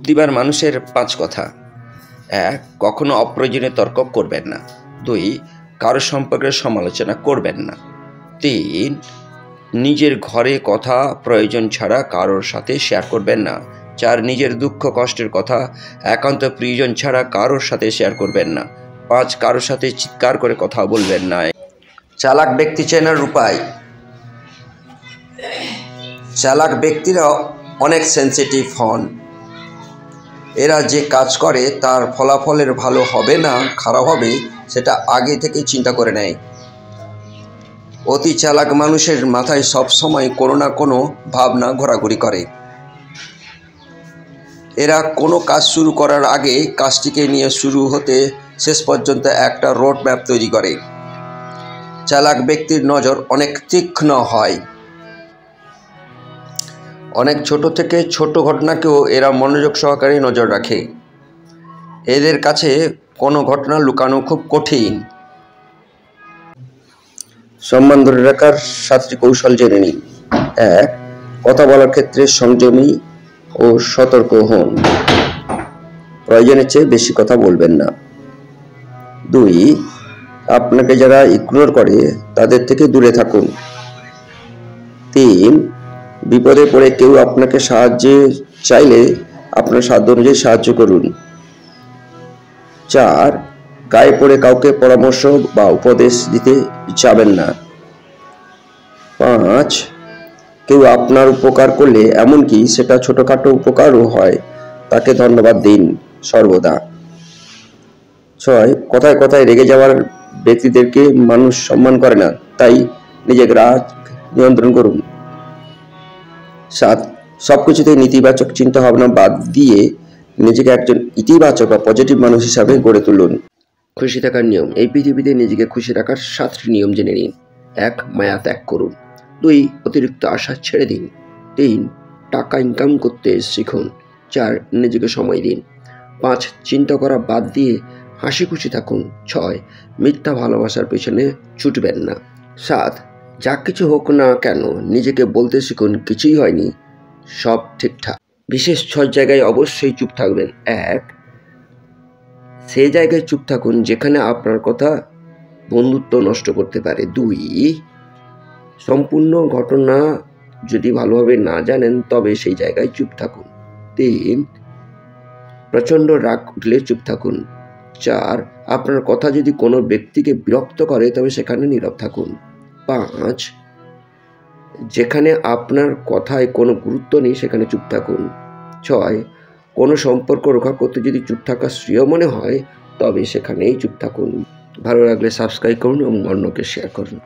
বুদ্ধিমান মানুষের 5 কথা। 1. কখনো অপ্রয়োজনীয় তর্ক করবেন না। 2. কারো সম্পর্কে সমালোচনা করবেন না। 3. নিজের ঘরে কথা প্রয়োজন ছাড়া কারোর সাথে শেয়ার করবেন না। 4. নিজের দুঃখ কষ্টের কথা একান্ত প্রয়োজন ছাড়া কারোর সাথে শেয়ার করবেন না। 5. কারোর সাথে চিৎকার করে কথা বলবেন না। চালাক ব্যক্তি চেনার উপায়। চালাক ব্যক্তিরা অনেক সেন্সিটিভ হন। এরা যে কাজ করে তার ফলাফলের ভালো হবে না খারাপ হবে সেটা আগে থেকে চিন্তা করে নেয়। অতি চালাক মানুষের মাথায় সবসময় কোনো না কোনো ভাবনা ঘোরাঘুরি করে। এরা কোনো কাজ শুরু করার আগে কাজটিকে নিয়ে শুরু হতে শেষ পর্যন্ত একটা রোড ম্যাপ তৈরি করে। চালাক ব্যক্তির নজর অনেক তীক্ষ্ণ হয়। অনেক ছোট থেকে ছোট ঘটনাকেও এরা মনোযোগ সহকারে নজর রাখে। এদের কাছে কোনো ঘটনা লুকানো খুব কঠিন। সম্মান ধরে রাখার 7টি কৌশল জেনে নিন। 1. কথা বলার ক্ষেত্রে সংযমী ও সতর্ক হন। প্রয়োজনের চেয়ে বেশি কথা বলবেন না। 2. আপনাকে যারা ইগনোর করে তাদের থেকে দূরে থাকুন। 3. বিপদে পড়ে কেউ আপনাকে সাহায্য চাইলে আপনার সাধ্য অনুযায়ী সাহায্য করুন। 4. গায়ে পড়ে কাউকে পরামর্শ বা উপদেশ দিতে যাবেন না। 5. কেউ আপনার উপকার করলে এমনকি সেটা ছোটখাটো উপকারও হয় তাকে ধন্যবাদ দিন সর্বদা। 6. কথায় কথায় রেগে যাওয়ার ব্যক্তিদেরকে মানুষ সম্মান করে না, তাই নিজেকে রাগ নিয়ন্ত্রণ করুন। 7. সবকিছুতে নেতিবাচক চিন্তা ভাবনা বাদ দিয়ে নিজেকে একজন ইতিবাচক বা পজিটিভ মানুষ হিসাবে গড়ে তুলুন। খুশি থাকার নিয়ম। এই পৃথিবীতে নিজেকে খুশি রাখার 7টি নিয়ম জেনে নিন। 1. মায়া ত্যাগ করুন। 2. অতিরিক্ত আশা ছেড়ে দিন। 3. টাকা ইনকাম করতে শিখুন। 4. নিজেকে সময় দিন। 5. চিন্তা করা বাদ দিয়ে হাসি খুশি থাকুন। 6. মিথ্যা ভালোবাসার পেছনে ছুটবেন না। 7. যা কিছু হোক না কেন নিজেকে বলতে শিখুন কিছুই হয়নি, সব ঠিকঠাক। বিশেষ 6 জায়গায় অবশ্যই চুপ থাকবেন। 1. সেই জায়গায় চুপ থাকুন যেখানে আপনার কথা বন্ধুত্ব নষ্ট করতে পারে। 2. সম্পূর্ণ ঘটনা যদি ভালোভাবে না জানেন তবে সেই জায়গায় চুপ থাকুন। 3. প্রচণ্ড রাগ উঠলে চুপ থাকুন। 4. আপনার কথা যদি কোনো ব্যক্তিকে বিরক্ত করে তবে সেখানে নীরব থাকুন। 5. যেখানে আপনার কথায় কোনো গুরুত্ব নেই সেখানে চুপ থাকুন। 6. কোনো সম্পর্ক রক্ষা করতে যদি চুপ থাকা শ্রেয় মনে হয় তবে সেখানেই চুপ থাকুন। ভালো লাগলে সাবস্ক্রাইব করুন এবং অন্যকে শেয়ার করুন।